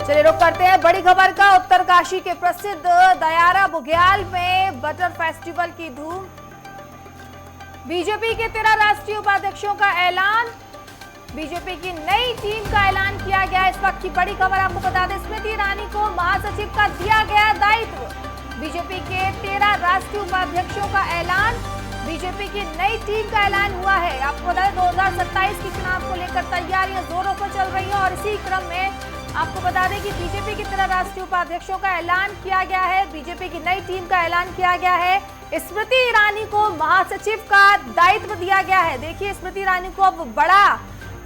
चलिए रुक करते हैं बड़ी खबर का। उत्तरकाशी के प्रसिद्ध दयारा बुग्याल में बटर फेस्टिवल की धूम। बीजेपी के 13 राष्ट्रीय उपाध्यक्षों का ऐलान, बीजेपी की नई टीम का ऐलान किया गया। इस वक्त की बड़ी खबर आपको बता दें, स्मृति ईरानी को महासचिव का दिया गया दायित्व। बीजेपी के 13 राष्ट्रीय उपाध्यक्षों का ऐलान, बीजेपी की नई टीम का ऐलान हुआ है। आपको बता दें 2027 के चुनाव को लेकर तैयारियां जोरों पर चल रही हैं और इसी क्रम में आपको बता दें कि बीजेपी की 13 राष्ट्रीय उपाध्यक्षों का ऐलान किया गया है। बीजेपी की नई टीम का ऐलान किया गया है। स्मृति ईरानी को महासचिव का दायित्व दिया गया है। देखिए स्मृति ईरानी को अब बड़ा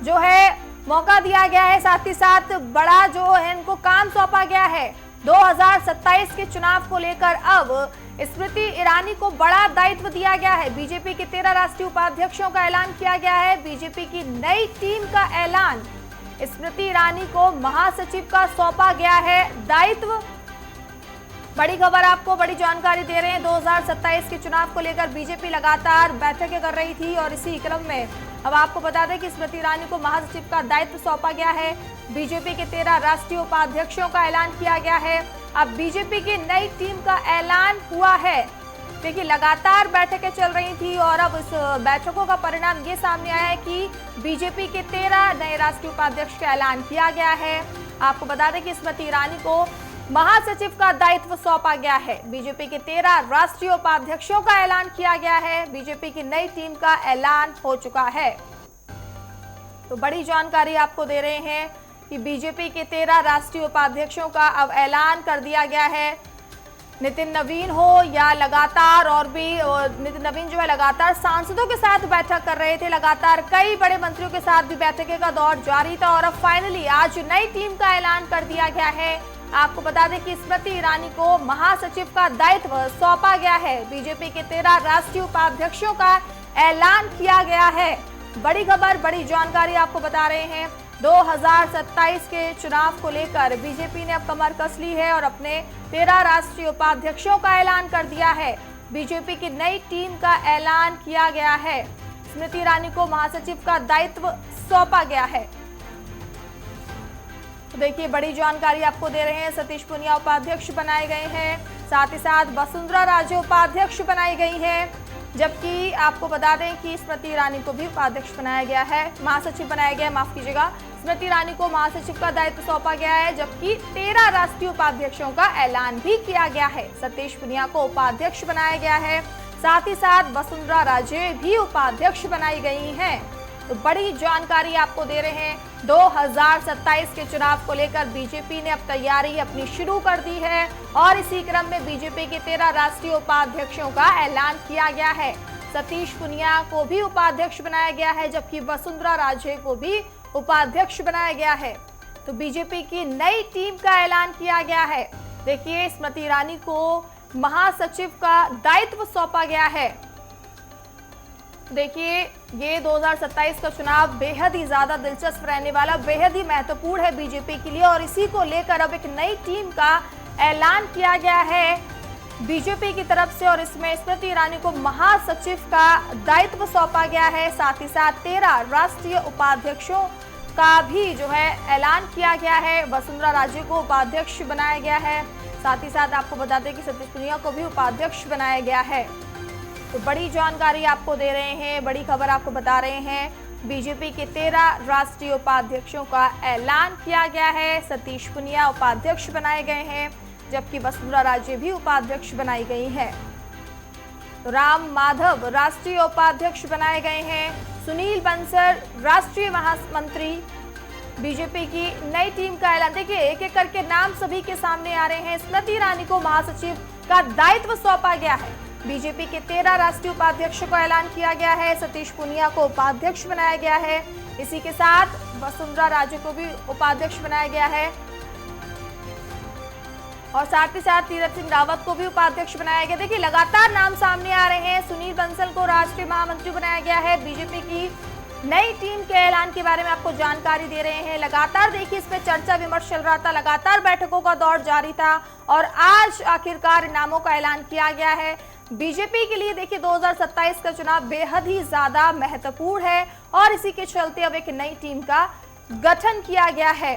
जो है मौका दिया गया है, साथ ही साथ बड़ा जो है इनको काम सौंपा गया है। 2027 के चुनाव को लेकर अब स्मृति ईरानी को बड़ा दायित्व दिया गया है। बीजेपी के 13 राष्ट्रीय उपाध्यक्षों का ऐलान किया गया है। बीजेपी की नई टीम का ऐलान, स्मृति ईरानी को महासचिव का सौंपा गया है दायित्व। बड़ी खबर आपको बड़ी जानकारी दे रहे हैं। 2027 के चुनाव को लेकर बीजेपी लगातार बैठकें कर रही थी और इसी क्रम में अब आपको बता दें कि स्मृति ईरानी को महासचिव का दायित्व सौंपा गया है। बीजेपी के 13 राष्ट्रीय उपाध्यक्षों का ऐलान किया गया है। अब बीजेपी की नई टीम का ऐलान हुआ है। देखिए लगातार बैठकें चल रही थी और अब इस बैठकों का परिणाम ये सामने आया है कि बीजेपी के 13 नए राष्ट्रीय उपाध्यक्ष का ऐलान किया गया है। आपको बता दें कि स्मृति ईरानी को महासचिव का दायित्व सौंपा गया है। बीजेपी के 13 राष्ट्रीय उपाध्यक्षों का ऐलान किया गया है। बीजेपी की नई टीम का ऐलान हो चुका है। तो बड़ी जानकारी आपको दे रहे हैं कि बीजेपी के 13 राष्ट्रीय उपाध्यक्षों का अब ऐलान कर दिया गया है। नितिन नवीन हो या लगातार और भी नितिन नवीन जो है लगातार सांसदों के साथ बैठक कर रहे थे, लगातार कई बड़े मंत्रियों के साथ भी बैठकें का दौर जारी था और अब फाइनली आज नई टीम का ऐलान कर दिया गया है। आपको बता दें कि स्मृति ईरानी को महासचिव का दायित्व सौंपा गया है। बीजेपी के 13 राष्ट्रीय उपाध्यक्षों का ऐलान किया गया है। बड़ी खबर बड़ी जानकारी आपको बता रहे हैं। 2027 के चुनाव को लेकर बीजेपी ने अब कमर कस ली है और अपने 13 राष्ट्रीय उपाध्यक्षों का ऐलान कर दिया है। बीजेपी की नई टीम का ऐलान किया गया है। स्मृति ईरानी को महासचिव का दायित्व सौंपा गया है। तो देखिए बड़ी जानकारी आपको दे रहे हैं। सतीश पुनिया उपाध्यक्ष बनाए गए हैं, साथ ही साथ वसुंधरा राजे उपाध्यक्ष बनाई गई हैं, जबकि आपको बता दें कि स्मृति ईरानी को भी उपाध्यक्ष बनाया गया है, महासचिव बनाया गया है, माफ कीजिएगा। स्मृति ईरानी को महासचिव का दायित्व सौंपा गया है, जबकि 13 राष्ट्रीय उपाध्यक्षों का ऐलान भी किया गया है। सतीश पुनिया को उपाध्यक्ष बनाया गया है, साथ ही साथ वसुंधरा राजे भी उपाध्यक्ष बनाई गई हैं। तो बड़ी जानकारी आपको दे रहे हैं। 2027 के चुनाव को लेकर बीजेपी ने अब तैयारी अपनी शुरू कर दी है और इसी क्रम में बीजेपी के 13 राष्ट्रीय उपाध्यक्षों का ऐलान किया गया है। सतीश पुनिया को भी उपाध्यक्ष बनाया गया है, जबकि वसुंधरा राजे को भी उपाध्यक्ष बनाया गया है। तो बीजेपी की नई टीम का ऐलान किया गया है। देखिए स्मृति ईरानी को महासचिव का दायित्व सौंपा गया है। देखिए ये 2027 का चुनाव बेहद ही ज्यादा दिलचस्प रहने वाला, बेहद ही महत्वपूर्ण है बीजेपी के लिए और इसी को लेकर अब एक नई टीम का ऐलान किया गया है बीजेपी की तरफ से और इसमें स्मृति ईरानी को महासचिव का दायित्व सौंपा गया है। साथ ही साथ 13 राष्ट्रीय उपाध्यक्षों का भी जो है ऐलान किया गया है। वसुंधरा राजे को उपाध्यक्ष बनाया गया है, साथ ही साथ आपको बता दें कि सतीश पुनिया को भी उपाध्यक्ष बनाया गया है। तो बड़ी जानकारी आपको दे रहे हैं, बड़ी खबर आपको बता रहे हैं। बीजेपी के 13 राष्ट्रीय उपाध्यक्षों का ऐलान किया गया है। सतीश पुनिया उपाध्यक्ष बनाए गए हैं, जबकि वसुंधरा राजे भी उपाध्यक्ष बनाई गई हैं। तो राम माधव राष्ट्रीय उपाध्यक्ष बनाए गए हैं। सुनील बंसल राष्ट्रीय महामंत्री। बीजेपी की नई टीम का ऐलान, देखिए एक एक करके नाम सभी के सामने आ रहे हैं। स्मृति ईरानी को महासचिव का दायित्व सौंपा गया है। बीजेपी के 13 राष्ट्रीय उपाध्यक्षों का ऐलान किया गया है। सतीश पुनिया को उपाध्यक्ष बनाया गया है। इसी के साथ वसुंधरा राजे को भी उपाध्यक्ष बनाया गया है और साथ ही साथ तीरथ सिंह रावत को भी उपाध्यक्ष बनाया गया। देखिए लगातार नाम सामने आ रहे हैं। सुनील बंसल को राष्ट्रीय महामंत्री बनाया गया है। बीजेपी की नई टीम के ऐलान के बारे में आपको जानकारी दे रहे हैं। लगातार देखिए इस पे चर्चा विमर्श चल रहा था, लगातार बैठकों का दौर जारी था और आज आखिरकार नामों का ऐलान किया गया है। बीजेपी के लिए देखिए 2027 का चुनाव बेहद ही ज्यादा महत्वपूर्ण है और इसी के चलते अब एक नई टीम का गठन किया गया है।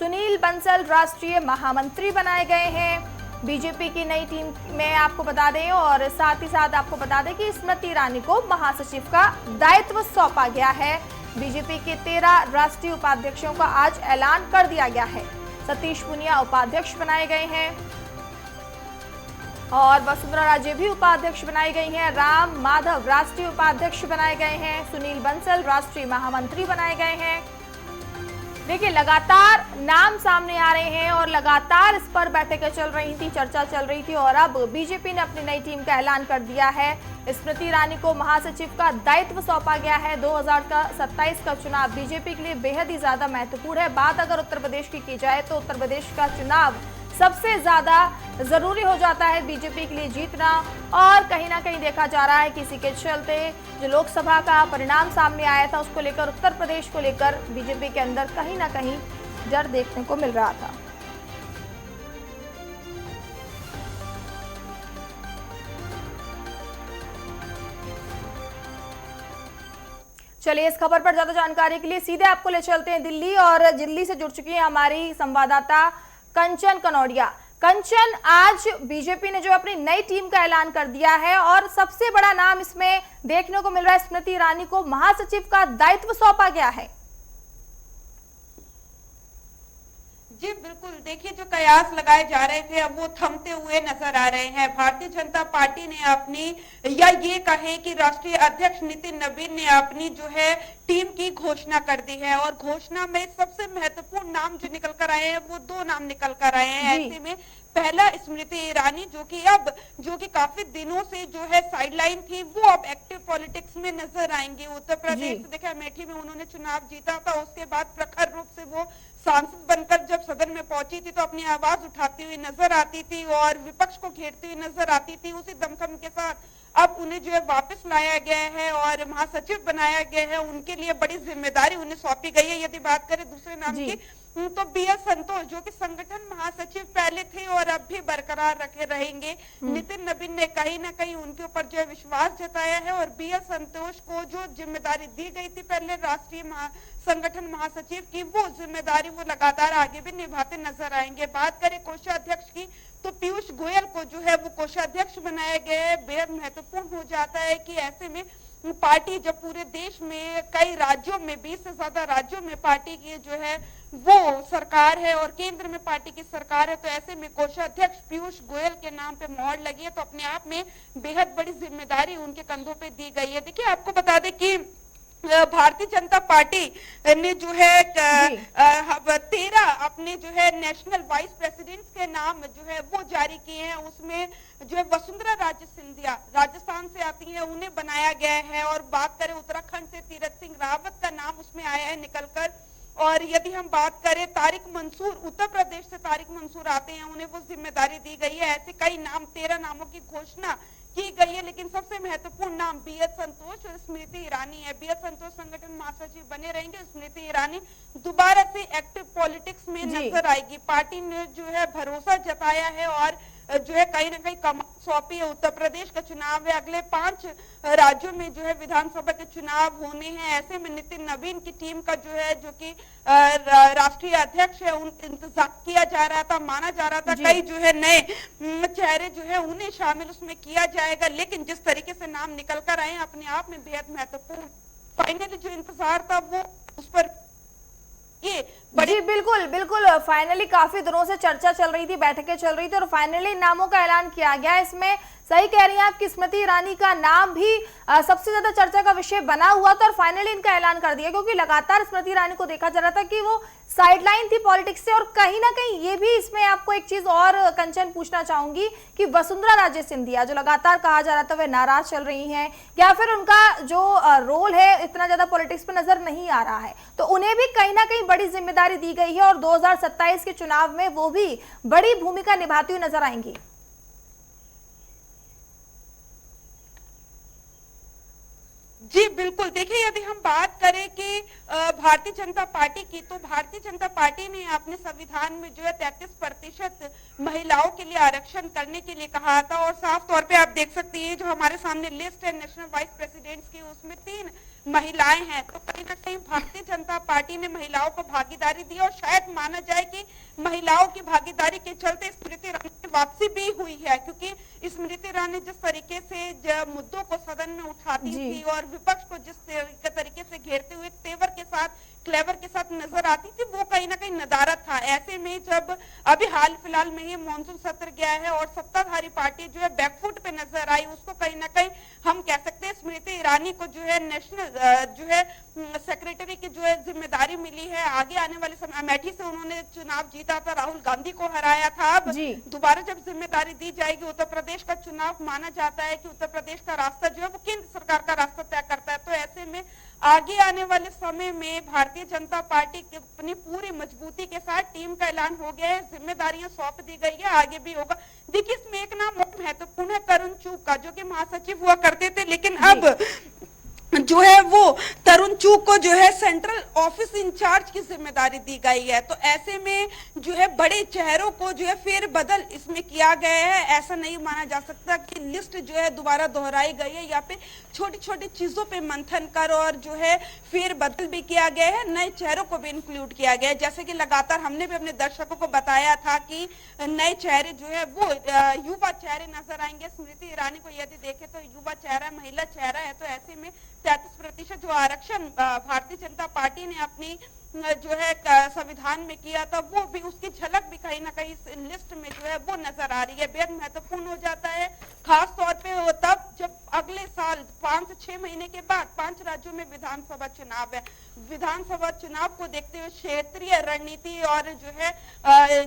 सुनील बंसल राष्ट्रीय महामंत्री बनाए गए हैं बीजेपी की नई टीम में, आपको बता दें। और साथ ही साथ आपको बता दें कि स्मृति ईरानी को महासचिव का दायित्व सौंपा गया है। बीजेपी के 13 राष्ट्रीय उपाध्यक्षों का आज ऐलान कर दिया गया है। सतीश पूनिया उपाध्यक्ष बनाए गए हैं और वसुंधरा राजे भी उपाध्यक्ष बनाई गई हैं। राम माधव राष्ट्रीय उपाध्यक्ष बनाए गए हैं। सुनील बंसल राष्ट्रीय महामंत्री बनाए गए हैं। देखिए, लगातार नाम सामने आ रहे हैं और लगातार इस पर बैठकें चल रही थी, चर्चा चल रही थी और अब बीजेपी ने अपनी नई टीम का ऐलान कर दिया है। स्मृति ईरानी को महासचिव का दायित्व सौंपा गया है। 2027 का चुनाव बीजेपी के लिए बेहद ही ज्यादा महत्वपूर्ण है। बात अगर उत्तर प्रदेश की जाए तो उत्तर प्रदेश का चुनाव सबसे ज्यादा जरूरी हो जाता है बीजेपी के लिए जीतना, और कहीं ना कहीं देखा जा रहा है कि इसी के चलते जो लोकसभा का परिणाम सामने आया था उसको लेकर, उत्तर प्रदेश को लेकर बीजेपी के अंदर कहीं ना कहीं डर देखने को मिल रहा था। चलिए, इस खबर पर ज्यादा जानकारी के लिए सीधे आपको ले चलते हैं दिल्ली, और दिल्ली से जुड़ चुकी है हमारी संवाददाता कंचन कनौडिया। कंचन, आज बीजेपी ने जो अपनी नई टीम का ऐलान कर दिया है और सबसे बड़ा नाम इसमें देखने को मिल रहा है, स्मृति ईरानी को महासचिव का दायित्व सौंपा गया है। जी बिल्कुल, देखिए जो कयास लगाए जा रहे थे अब वो थमते हुए नजर आ रहे हैं। भारतीय जनता पार्टी ने अपनी, या ये कहें कि राष्ट्रीय अध्यक्ष नितिन नवीन ने अपनी जो है टीम की घोषणा कर दी है, और घोषणा में सबसे महत्वपूर्ण नाम जो निकल कर आए हैं वो 2 नाम निकल कर आए हैं। ऐसे में पहला स्मृति ईरानी, जो कि काफी दिनों से जो है साइडलाइन थी, वो अब एक्टिव पॉलिटिक्स में नजर आएंगे। उत्तर प्रदेश देखिए अमेठी में उन्होंने चुनाव जीता था, उसके बाद प्रखर रूप से वो सांसद बनकर जब सदन में पहुंची थी तो अपनी आवाज उठाती हुई नजर आती थी और विपक्ष को घेरती हुई नजर आती थी। उसी दमखम के साथ अब उन्हें जो है वापस लाया गया है और महासचिव बनाया गया है। उनके लिए बड़ी जिम्मेदारी उन्हें सौंपी गई है। यदि बात करें दूसरे नाम की तो BS संतोष, जो कि संगठन महासचिव पहले थे और अब भी बरकरार रखे रहेंगे। नितिन नवीन ने कहीं ना कहीं उनके ऊपर जो है विश्वास जताया है और BS संतोष को जो जिम्मेदारी दी गई थी पहले राष्ट्रीय संगठन महासचिव की, वो जिम्मेदारी वो लगातार आगे भी निभाते नजर आएंगे। बात करें कोषाध्यक्ष की तो पीयूष गोयल को जो है वो कोषाध्यक्ष बनाया गया है। बेहद महत्वपूर्ण हो जाता है कि ऐसे में पार्टी जब पूरे देश में कई राज्यों में 20 से ज्यादा राज्यों में पार्टी की जो है वो सरकार है और केंद्र में पार्टी की सरकार है, तो ऐसे में कोषाध्यक्ष पीयूष गोयल के नाम पे मोहर लगी है, तो अपने आप में बेहद बड़ी जिम्मेदारी उनके कंधों पे दी गई है। देखिए, आपको बता दें कि भारतीय जनता पार्टी ने जो है 13 अपने जो है नेशनल वाइस प्रेसिडेंट के नाम जो है वो जारी किए हैं। उसमें जो है वसुंधरा राजे सिंधिया राजस्थान से आती है, उन्हें बनाया गया है। और बात करें उत्तराखंड से तीरथ सिंह रावत का नाम उसमें आया है निकलकर। और यदि हम बात करें तारिक मंसूर, उत्तर प्रदेश से तारिक मंसूर आते हैं, उन्हें वो जिम्मेदारी दी गई है। ऐसे कई नाम, 13 नामों की घोषणा की गई है, लेकिन सबसे महत्वपूर्ण नाम BS संतोष और स्मृति ईरानी है। BS संतोष संगठन महासचिव बने रहेंगे, स्मृति ईरानी दोबारा से एक्टिव पॉलिटिक्स में नजर आएगी। पार्टी ने जो है भरोसा जताया है और जो है कहीं ना कहीं कमान सौंपी है। उत्तर प्रदेश का चुनाव है, अगले 5 राज्यों में जो है विधानसभा के चुनाव होने हैं। ऐसे में नितिन नवीन की टीम का जो है, जो कि राष्ट्रीय अध्यक्ष है, इंतजार किया जा रहा था, माना जा रहा था कई जो है नए चेहरे जो है उन्हें शामिल उसमें किया जाएगा, लेकिन जिस तरीके से नाम निकल कर आए अपने आप में बेहद महत्वपूर्ण। फाइनली जो इंतजार था वो उस पर जी बिल्कुल बिल्कुल, फाइनली काफी दिनों से चर्चा चल रही थी, बैठकें चल रही थी और फाइनली नामों का ऐलान किया गया। इसमें सही कह रही हैं आप कि स्मृति ईरानी का नाम भी सबसे ज्यादा चर्चा का विषय बना हुआ था और फाइनली इनका ऐलान कर दिया, क्योंकि लगातार स्मृति ईरानी को देखा जा रहा था कि वो साइडलाइन थी पॉलिटिक्स से। और कहीं ना कहीं ये भी इसमें आपको एक चीज और कंचन पूछना चाहूंगी कि वसुंधरा राजे सिंधिया जो लगातार कहा जा रहा था वे नाराज चल रही हैं या फिर उनका जो रोल है इतना ज्यादा पॉलिटिक्स पे नजर नहीं आ रहा है, तो उन्हें भी कहीं ना कहीं बड़ी जिम्मेदारी दी गई है और 2027 के चुनाव में वो भी बड़ी भूमिका निभाती हुई नजर आएंगी। जी बिल्कुल, देखिए यदि हम बात करें कि भारतीय जनता पार्टी की, तो भारतीय जनता पार्टी ने अपने संविधान में जो है 33% महिलाओं के लिए आरक्षण करने के लिए कहा था और साफ तौर पे आप देख सकती हैं जो हमारे सामने लिस्ट है नेशनल वाइस प्रेसिडेंट्स की, उसमें 3 महिलाएं हैं, तो कहीं ना कहीं भारतीय जनता पार्टी ने महिलाओं को भागीदारी दी और शायद माना जाए कि महिलाओं की भागीदारी के चलते स्मृति ईरानी की वापसी भी हुई है, क्योंकि स्मृति ईरानी जिस तरीके से मुद्दों को सदन में उठाती थी और विपक्ष को जिस तरीके से घेरते हुए तेवर के साथ, क्लेवर के साथ नजर आती थी, वो कहीं ना कहीं नदारत था। ऐसे में जब अभी हाल फिलहाल में ही मॉनसून सत्र गया है और सत्ताधारी पार्टी जो है बैकफुट पे नजर आई, उसको कहीं ना कहीं हम कह सकते हैं स्मृति ईरानी को जो है नेशनल जो है सेक्रेटरी की जो है जिम्मेदारी मिली है। आगे आने वाले समय अमेठी से उन्होंने चुनाव जीता था, राहुल गांधी को हराया था। अब दोबारा जब जिम्मेदारी दी जाएगी, उत्तर प्रदेश का चुनाव माना जाता है कि उत्तर प्रदेश का रास्ता जो है वो केंद्र सरकार का रास्ता तय करता है। तो ऐसे में आगे आने वाले समय में भारतीय जनता पार्टी की अपनी पूरी मजबूती के साथ टीम का ऐलान हो गया है, जिम्मेदारियां सौंप दी गई है, आगे भी होगा। देखिए, इसमें एक नाम महत्वपूर्ण है तरुण चूग का, जो कि महासचिव हुआ करते थे, लेकिन अब जो है वो तरुण चूग को जो है सेंट्रल ऑफिस इंचार्ज की जिम्मेदारी दी गई है। तो ऐसे में जो है बड़े चेहरों को जो है फेर बदल इसमें किया गया है। ऐसा नहीं माना जा सकता कि लिस्ट जो है दोबारा दोहराई गई है, या फिर छोटी छोटी चीजों पे मंथन कर और जो है फेर बदल भी किया गया है, नए चेहरों को भी इंक्लूड किया गया है। जैसे कि लगातार हमने भी अपने दर्शकों को बताया था कि नए चेहरे जो है वो युवा चेहरे नजर आएंगे। स्मृति ईरानी को यदि देखे तो युवा चेहरा, महिला चेहरा है, तो ऐसे में 33% जो आरक्षण भारतीय जनता पार्टी ने अपनी जो है संविधान में किया था, वो भी उसकी झलक भी कहीं ना कहीं इस लिस्ट में जो है वो नजर आ रही है। बेहद महत्वपूर्ण हो जाता है, खास तौर पे वो तब जब अगले साल 5 से 6 महीने के बाद 5 राज्यों में विधानसभा चुनाव है। विधानसभा चुनाव को देखते हुए, क्षेत्रीय रणनीति और जो है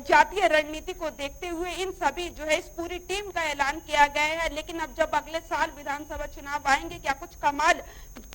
जातीय रणनीति को देखते हुए इन सभी जो है इस पूरी टीम का ऐलान किया गया है। लेकिन अब जब अगले साल विधानसभा चुनाव आएंगे, क्या कुछ कमाल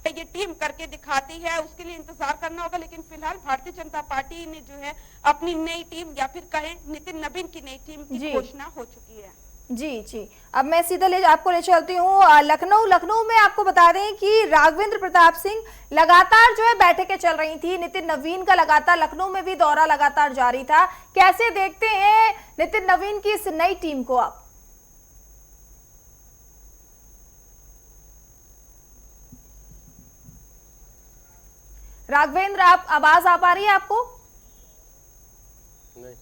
ये टीम करके दिखाती है, उसके लिए इंतजार करना होगा। लेकिन फिलहाल भारतीय जनता पार्टी ने जो है अपनी नई टीम, या फिर कहें नितिन नवीन की नई टीम की घोषणा हो चुकी है। जी, अब मैं सीधा आपको ले चलती हूँ लखनऊ में। आपको बता दें कि राघवेंद्र प्रताप सिंह लगातार जो है बैठकें चल रही थी, नितिन नवीन का लगातार लखनऊ में भी दौरा लगातार जारी था। कैसे देखते हैं नितिन नवीन की इस नई टीम को आप? राघवेंद्र, आप आवाज आ पा रही है आपको? नहीं।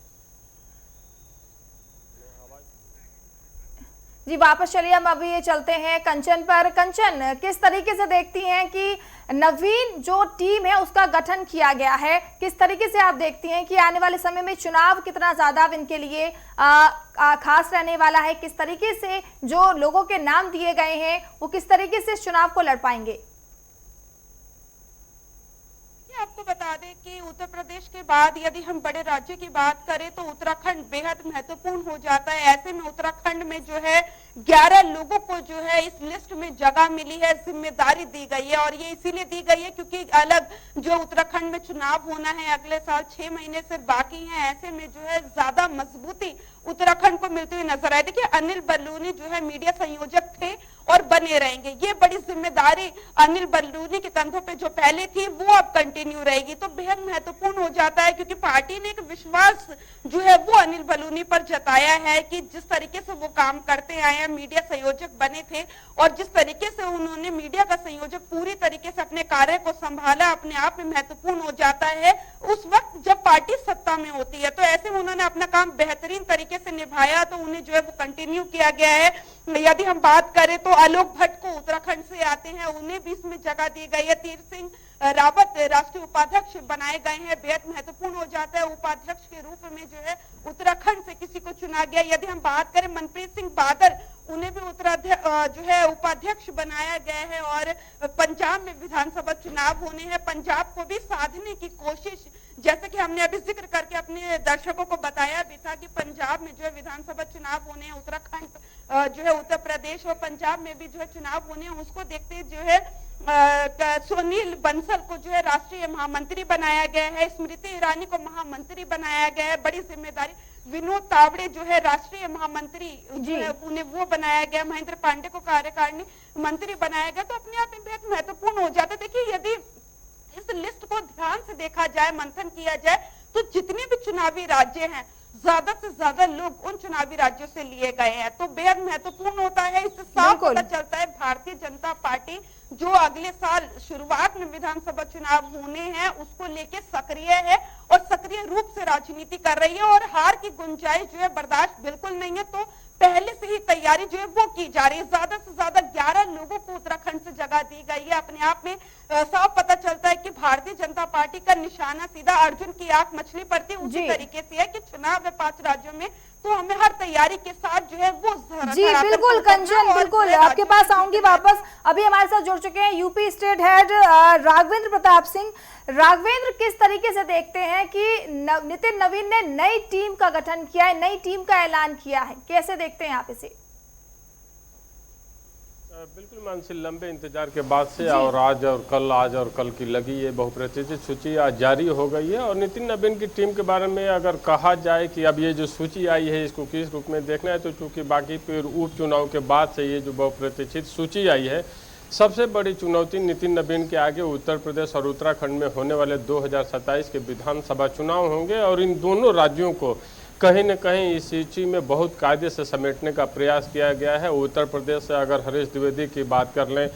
जी, वापस चलिए, हम अभी ये चलते हैं कंचन पर। कंचन, किस तरीके से देखती हैं कि नवीन जो टीम है उसका गठन किया गया है, किस तरीके से आप देखती हैं कि आने वाले समय में चुनाव कितना ज्यादा इनके लिए खास रहने वाला है? किस तरीके से जो लोगों के नाम दिए गए हैं वो किस तरीके से इस चुनाव को लड़ पाएंगे? आपको बता दें कि उत्तर प्रदेश के बाद यदि हम बड़े राज्य की बात करें तो उत्तराखंड बेहद महत्वपूर्ण हो जाता है। ऐसे में उत्तराखंड में जो है 11 लोगों को जो है इस लिस्ट में जगह मिली है, जिम्मेदारी दी गई है। और ये इसीलिए दी गई है क्योंकि अलग जो उत्तराखंड में चुनाव होना है अगले साल, 6 महीने से बाकी है। ऐसे में जो है ज्यादा मजबूती उत्तराखंड को मिलती हुई नजर आए। देखिए, अनिल बलूनी जो है मीडिया संयोजक थे और बने रहेंगे। ये बड़ी जिम्मेदारी अनिल बलूनी के कंधों पे जो पहले थी वो अब कंटिन्यू रहेगी। तो बेहद महत्वपूर्ण हो जाता है क्योंकि पार्टी ने एक विश्वास जो है वो अनिल बलूनी पर जताया है कि जिस तरीके से वो काम करते आए हैं, मीडिया संयोजक बने थे और जिस तरीके से उन्होंने मीडिया का संयोजक पूरी तरीके से अपने कार्य को संभाला, अपने आप में महत्वपूर्ण हो जाता है उस वक्त जब पार्टी सत्ता में होती है। तो ऐसे में उन्होंने अपना काम बेहतरीन तरीके से निभाया, तो उन्हें जो है वो कंटिन्यू किया गया है। यदि हम बात करें तो आलोक भट्ट को उत्तराखंड से आते हैं, उन्हें भी इसमें जगह दी गई है। तीर सिंह रावत राष्ट्रीय उपाध्यक्ष बनाए गए हैं, बेहद महत्वपूर्ण हो जाता है। उपाध्यक्ष के रूप में जो है उत्तराखंड से किसी को चुना गया। यदि हम बात करें मनप्रीत सिंह बादल, उन्हें भी जो है उपाध्यक्ष बनाया गया है। और पंजाब में विधानसभा चुनाव होने हैं, पंजाब को भी साधने की कोशिश, जैसे कि हमने अभी जिक्र करके अपने दर्शकों को बताया भी था कि पंजाब में जो है विधानसभा चुनाव होने हैं, उत्तराखंड जो है उत्तर प्रदेश और पंजाब में भी जो है चुनाव होने हैं। उसको देखते जो है सुनील बंसल को जो है राष्ट्रीय महामंत्री बनाया गया है, स्मृति ईरानी को महामंत्री बनाया गया है, बड़ी जिम्मेदारी। विनोद तावड़े जो है राष्ट्रीय महामंत्री जो है उन्हें वो बनाया गया, महेंद्र पांडे को कार्यकारिणी मंत्री बनाया गया। तो अपने आप में बेहद महत्वपूर्ण हो जाता है। देखिए, यदि इस लिस्ट को ध्यान से देखा जाए, मंथन किया जाए, तो जितने भी चुनावी राज्य हैं ज्यादा से ज्यादा लोग उन चुनावी राज्यों से लिए गए हैं, तो बेहद महत्वपूर्ण होता है। इससे साफ पता चलता है भारतीय जनता पार्टी जो अगले साल शुरुआत में विधानसभा चुनाव होने हैं उसको लेके सक्रिय है और सक्रिय रूप से राजनीति कर रही है, और हार की गुंजाइश जो है बर्दाश्त बिल्कुल नहीं है। तो पहले से ही तैयारी जो है वो की जा रही है। ज्यादा से ज्यादा 11 लोगों को उत्तराखंड से जगह दी गई है। अपने आप में साफ पता चलता है कि भारतीय जनता पार्टी का निशाना सीधा अर्जुन की आंख मछली पड़ती है उसी तरीके से है कि चुनाव है 5 राज्यों में, तो हमें हर तैयारी के साथ जो है वो जी बिल्कुल कंचन, बिल्कुल आपके पास आऊंगी वापस। अभी हमारे साथ जुड़ चुके हैं UP state head Raghavendra Pratap Singh. Raghavendra, किस तरीके से देखते हैं कि नितिन नवीन ने नई टीम का गठन किया है, नई टीम का ऐलान किया है, कैसे देखते हैं आप इसे? बिल्कुल मानसी, लंबे इंतजार के बाद से और आज और कल की लगी ये बहुप्रतीक्षित सूची आज जारी हो गई है। और नितिन नवीन की टीम के बारे में अगर कहा जाए कि अब ये जो सूची आई है इसको किस रूप में देखना है, तो चूंकि बाकी फिर उपचुनाव के बाद से ये जो बहुप्रतीक्षित सूची आई है, सबसे बड़ी चुनौती नितिन नवीन के आगे उत्तर प्रदेश और उत्तराखंड में होने वाले 2027 के विधानसभा चुनाव होंगे। और इन दोनों राज्यों को कहीं न कहीं इस सूची में बहुत कायदे से समेटने का प्रयास किया गया है। उत्तर प्रदेश से अगर हरीश द्विवेदी की बात कर लें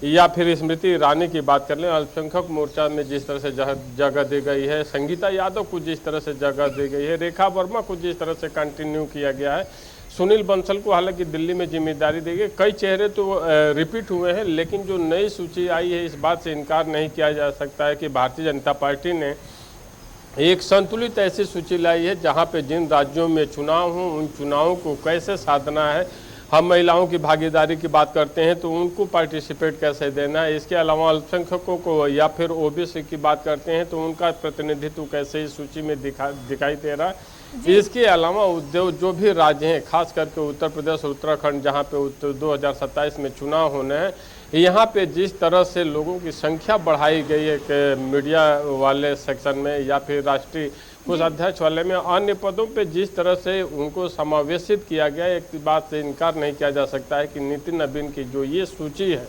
या फिर स्मृति ईरानी की बात कर लें, अल्पसंख्यक मोर्चा में जिस तरह से जगह दी गई है, संगीता यादव को जिस तरह से जगह दी गई है, रेखा वर्मा को जिस तरह से कंटिन्यू किया गया है, सुनील बंसल को हालांकि दिल्ली में जिम्मेदारी दी गई, कई चेहरे तो रिपीट हुए हैं। लेकिन जो नई सूची आई है इस बात से इनकार नहीं किया जा सकता है कि भारतीय जनता पार्टी ने एक संतुलित ऐसी सूची लाई है जहां पे जिन राज्यों में चुनाव हों उन चुनावों को कैसे साधना है। हम महिलाओं की भागीदारी की बात करते हैं तो उनको पार्टिसिपेट कैसे देना है। इसके अलावा अल्पसंख्यकों को या फिर ओबीसी की बात करते हैं तो उनका प्रतिनिधित्व कैसे इस सूची में दिखाई दे रहा है। इसके अलावा उद्योग जो भी राज्य हैं, खास करके उत्तर प्रदेश और उत्तराखंड जहाँ पे 2027 में चुनाव होने हैं, यहाँ पे जिस तरह से लोगों की संख्या बढ़ाई गई है कि मीडिया वाले सेक्शन में या फिर राष्ट्रीय कोषाध्यक्ष वाले में अन्य पदों पे जिस तरह से उनको समावेशित किया गया, एक बात से इनकार नहीं किया जा सकता है कि नितिन नवीन की जो ये सूची है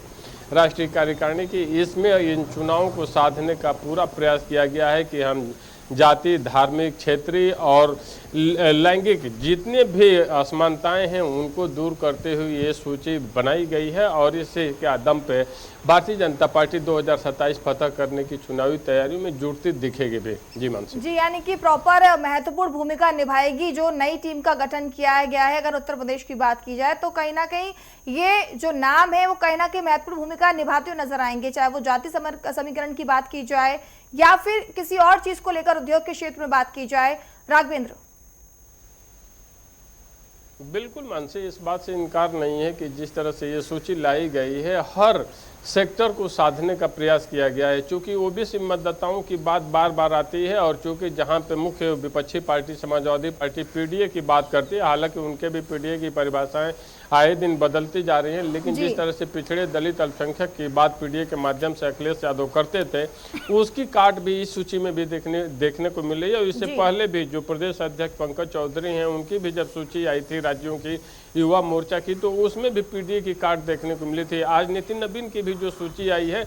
राष्ट्रीय कार्यकारिणी की, इसमें इन चुनावों को साधने का पूरा प्रयास किया गया है कि हम जाति, धार्मिक, क्षेत्रीय और लैंगिक जितने भी असमानताएं हैं उनको दूर करते हुए ये सूची बनाई गई है। और इसी के आदम पे भारतीय जनता पार्टी 2027 फतह करने की चुनावी तैयारी में जुटती दिखेगी भी। जी मानसी जी, यानी कि प्रॉपर महत्वपूर्ण भूमिका निभाएगी जो नई टीम का गठन किया गया है। अगर उत्तर प्रदेश की बात की जाए तो कहीं ना कहीं ये जो नाम है वो कहीं ना कहीं महत्वपूर्ण भूमिका निभाते हुए नजर आएंगे, चाहे वो जाति समीकरण की बात की जाए या फिर किसी और चीज को लेकर उद्योग के क्षेत्र में बात की जाए। राघवेंद्र, बिल्कुल मानसी, इस बात से इनकार नहीं है कि जिस तरह से ये सूची लाई गई है हर सेक्टर को साधने का प्रयास किया गया है। चूंकि ओबीसी मतदाताओं की बात बार बार आती है और चूंकि जहां पे मुख्य विपक्षी पार्टी समाजवादी पार्टी पीडीए की बात करती है, हालांकि उनके भी पीडीए की परिभाषाएं आए दिन बदलती जा रही हैं, लेकिन जिस तरह से पिछड़े दलित अल्पसंख्यक की बात पीडीए के माध्यम से अखिलेश यादव करते थे, उसकी काट भी इस सूची में भी देखने को मिल रही है। और इससे पहले भी जो प्रदेश अध्यक्ष पंकज चौधरी हैं उनकी भी जब सूची आई थी राज्यों की युवा मोर्चा की, तो उसमें भी पीडीए की काट देखने को मिली थी। आज नितिन नवीन की भी जो सूची आई है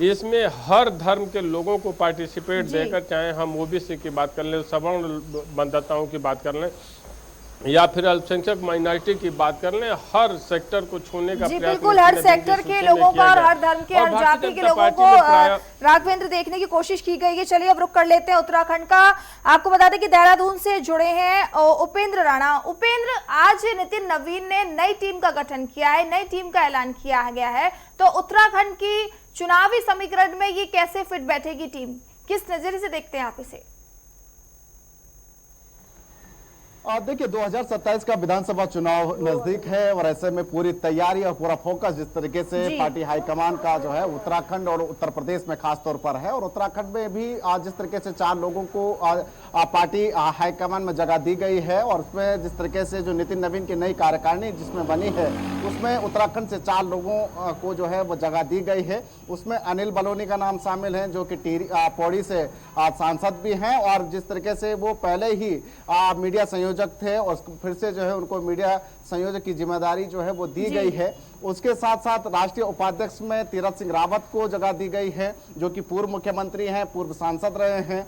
इसमें हर धर्म के लोगों को पार्टिसिपेट देकर, चाहे हम ओबीसी की बात कर लें, सवर्ण मतदाताओं की बात कर लें या फिर अल्पसंख्यक माइनॉरिटी की बात कर लें, हर सेक्टर को छूने का प्रयास बिल्कुल हर सेक्टर के लोगों का और हर धर्म के हर जाति के लोगों को राघवेंद्र देखने की कोशिश की गई है। चलिए अब रुक कर लेते हैं उत्तराखंड का। आपको बता दें कि देहरादून से जुड़े हैं उपेंद्र राणा। उपेंद्र, आज नितिन नवीन ने नई टीम का गठन किया है, नई टीम का ऐलान किया गया है, तो उत्तराखंड की चुनावी समीकरण में ये कैसे फिट बैठेगी टीम, किस नजरिए से देखते हैं आप इसे? आप देखिए 2027 का विधानसभा चुनाव नजदीक है और ऐसे में पूरी तैयारी और पूरा फोकस जिस तरीके से पार्टी हाईकमान का जो है उत्तराखंड और उत्तर प्रदेश में खास तौर पर है, और उत्तराखंड में भी आज जिस तरीके से 4 लोगों को पार्टी हाईकमान में जगह दी गई है और उसमें जिस तरीके से जो नितिन नवीन की नई कार्यकारिणी जिसमें बनी है उसमें उत्तराखंड से 4 लोगों को जो है वो जगह दी गई है। उसमें अनिल बलूनी का नाम शामिल है जो कि पौड़ी से सांसद भी हैं और जिस तरीके से वो पहले ही मीडिया संयोजक थे और फिर से जो है उनको मीडिया संयोजक की जिम्मेदारी जो है वो दी गई है। उसके साथ साथ राष्ट्रीय उपाध्यक्ष में तीरथ सिंह रावत को जगह दी गई है, जो कि पूर्व मुख्यमंत्री हैं, पूर्व सांसद रहे हैं,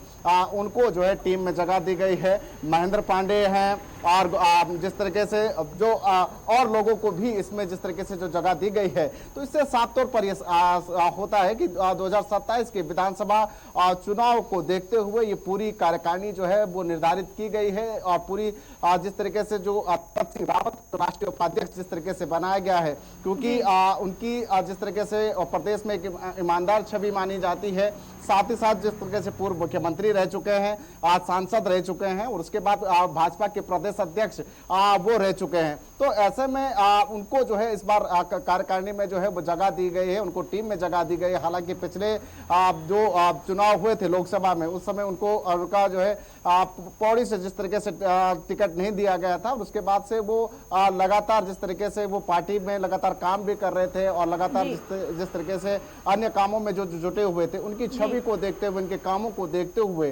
उनको जो है टीम में जगह दी गई है। महेंद्र पांडे हैं और जिस तरीके से जो और लोगों को भी इसमें जिस तरीके से जो जगह दी गई है, तो इससे साफ तौर पर यह होता है कि 2027 के विधानसभा चुनाव को देखते हुए ये पूरी कार्यकारिणी जो है वो निर्धारित की गई है और पूरी जिस तरीके से जो तीरथ सिंह रावत राष्ट्रीय उपाध्यक्ष जिस तरीके से बनाया गया है, क्योंकि उनकी जिस तरीके से प्रदेश में एक ईमानदार छवि मानी जाती है, साथ ही साथ जिस तरीके से पूर्व मुख्यमंत्री रह चुके हैं, आज सांसद रह चुके हैं और उसके बाद भाजपा के प्रदेश अध्यक्ष वो रह चुके हैं, तो ऐसे में उनको जो है इस बार कार्यकारिणी में जो है वो जगह दी गई है, उनको टीम में जगह दी गई है। हालांकि पिछले जो चुनाव हुए थे लोकसभा में, उस समय उनका जो है पौड़ी से जिस तरीके से टिकट नहीं दिया गया था, उसके बाद से वो लगातार जिस तरीके से वो पार्टी में लगातार काम भी कर रहे थे और लगातार जिस तरीके से अन्य कामों में जो जुटे हुए थे, उनकी छवि को देखते हुए, उनके कामों को देखते हुए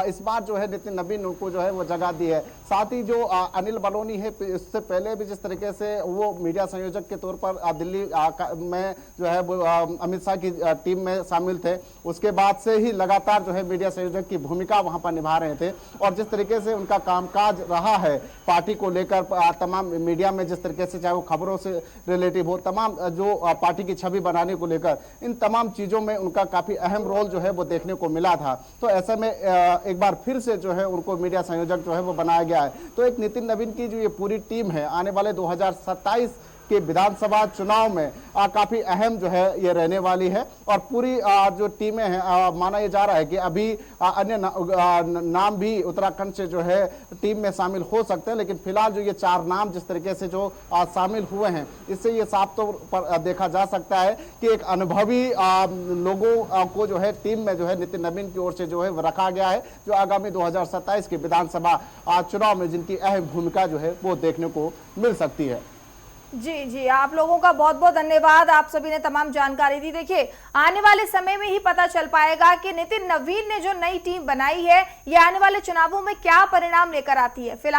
इस बार जो है नितिन नवीन उनको जो है वो जगह दी है। साथ ही जो अनिल बलूनी है, इससे पहले भी जिस तरीके से वो मीडिया संयोजक के तौर पर दिल्ली में जो है वो अमित शाह की टीम में शामिल थे, उसके बाद से ही लगातार जो है मीडिया संयोजक की भूमिका वहां पर निभा रहे थे और जिस तरीके से उनका कामकाज रहा है पार्टी को लेकर, तमाम मीडिया में जिस तरीके से चाहे वो खबरों से रिलेटिव हो, तमाम जो पार्टी की छवि बनाने को लेकर, इन तमाम चीजों में उनका काफी अहम रोल जो है वो देखने को मिला था। तो ऐसे में एक बार फिर से जो है उनको मीडिया संयोजक जो है वो बनाया गया है। तो एक नितिन नवीन की जो ये पूरी टीम है, आने वाले 2027 के विधानसभा चुनाव में काफी अहम जो है ये रहने वाली है और पूरी जो टीमें हैं, माना ये जा रहा है कि अभी अन्य नाम भी उत्तराखंड से जो है टीम में शामिल हो सकते हैं, लेकिन फिलहाल जो ये 4 नाम जिस तरीके से जो शामिल हुए हैं, इससे ये साफ तौर पर देखा जा सकता है कि एक अनुभवी लोगों को जो है टीम में जो है नितिन नवीन की ओर से जो है रखा गया है, जो आगामी 2027 के विधानसभा चुनाव में जिनकी अहम भूमिका जो है वो देखने को मिल सकती है। जी, आप लोगों का बहुत बहुत धन्यवाद, आप सभी ने तमाम जानकारी दी। देखिए, आने वाले समय में ही पता चल पाएगा कि नितिन नवीन ने जो नई टीम बनाई है, ये आने वाले चुनावों में क्या परिणाम लेकर आती है। फिलहाल